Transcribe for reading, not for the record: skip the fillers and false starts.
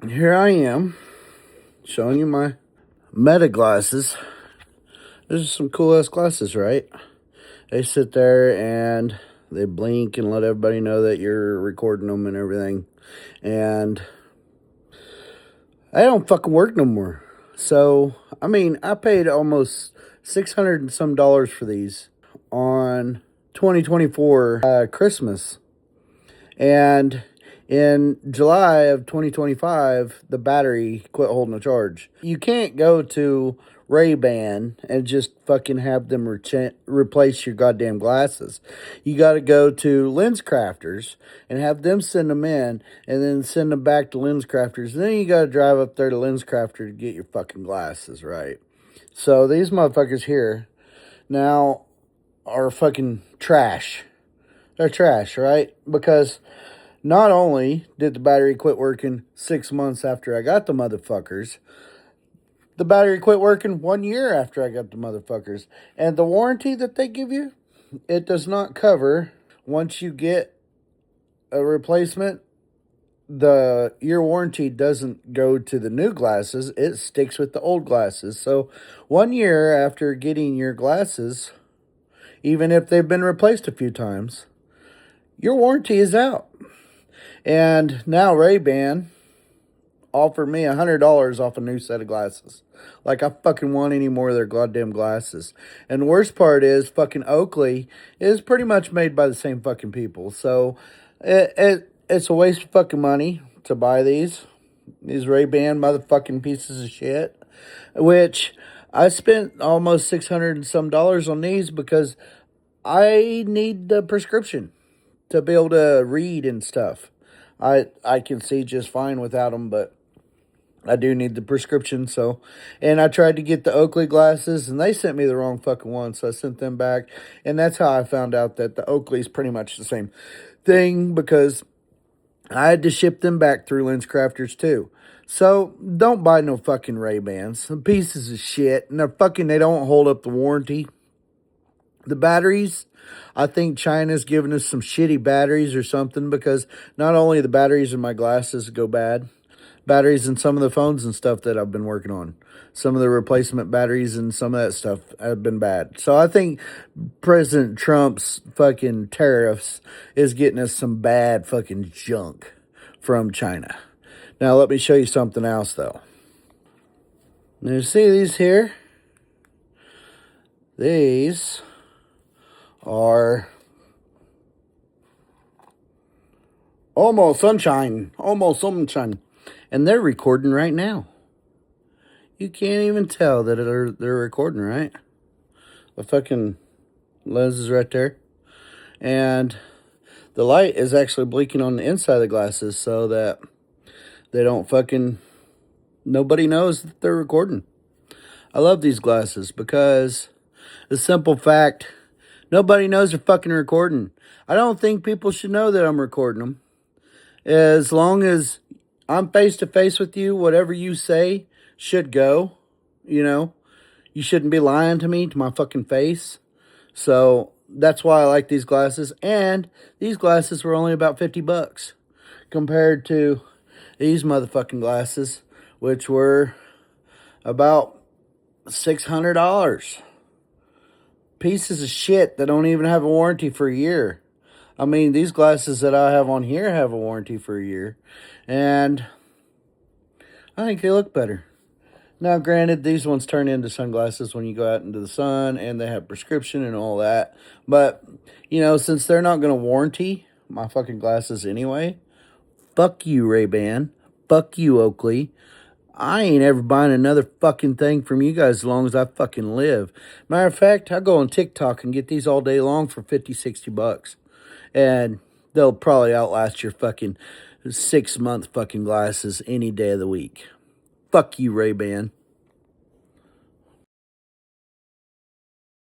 Here I am showing you my Meta glasses. These are some cool ass glasses, right? They sit there and they blink and let everybody know that you're recording them and everything. And I don't fucking work no more. So, I paid almost 600 and some dollars for these on 2024 Christmas. And in July of 2025, the battery quit holding a charge. You can't go to Ray-Ban and just fucking have them replace your goddamn glasses. You got to go to Lens Crafters and have them send them in and then send them back to Lens Crafters. And then you got to drive up there to Lens Crafter to get your fucking glasses, right? So these motherfuckers here now are fucking trash. They're trash, right? Because not only did the battery quit working 6 months after I got the motherfuckers, the battery quit working 1 year after I got the motherfuckers. And the warranty that they give you, it does not cover once you get a replacement. The year warranty doesn't go to the new glasses. It sticks with the old glasses. So 1 year after getting your glasses, even if they've been replaced a few times, your warranty is out. And now Ray-Ban offered me $100 off a new set of glasses. Like I fucking want any more of their goddamn glasses. And the worst part is fucking Oakley is pretty much made by the same fucking people. So it's a waste of fucking money to buy these Ray-Ban motherfucking pieces of shit. Which I spent almost 600 and some dollars on these because I need the prescription to be able to read and stuff. I can see just fine without them, but I do need the prescription. So, and I tried to get the Oakley glasses, and they sent me the wrong fucking one, so I sent them back. And that's how I found out that the Oakley's pretty much the same thing, because I had to ship them back through Lens Crafters too. So don't buy no fucking Ray-Bans. Some pieces of shit, and they don't hold up the warranty. The batteries, I think China's giving us some shitty batteries or something, because not only the batteries in my glasses go bad, batteries in some of the phones and stuff that I've been working on, some of the replacement batteries and some of that stuff have been bad. So I think President Trump's fucking tariffs is getting us some bad fucking junk from China. Now let me show you something else though. Now you see these here? These are almost sunshine. And they're recording right now. You can't even tell that they're recording, right? The fucking lens is right there. And the light is actually blinking on the inside of the glasses so that they don't nobody knows that they're recording. I love these glasses because the simple fact, nobody knows they're fucking recording. I don't think people should know that I'm recording them. As long as I'm face to face with you, whatever you say should go. You shouldn't be lying to me, to my fucking face. So that's why I like these glasses. And these glasses were only about $50 compared to these motherfucking glasses, which were about $600. Pieces of shit that don't even have a warranty for a year. These glasses that I have on here have a warranty for a year. And I think they look better. Now, granted, these ones turn into sunglasses when you go out into the sun, and they have prescription and all that. But, since they're not going to warranty my fucking glasses anyway, fuck you, Ray-Ban. Fuck you, Oakley. I ain't ever buying another fucking thing from you guys as long as I fucking live. Matter of fact, I go on TikTok and get these all day long for $50-$60. And they'll probably outlast your fucking 6 month fucking glasses any day of the week. Fuck you, Ray-Ban.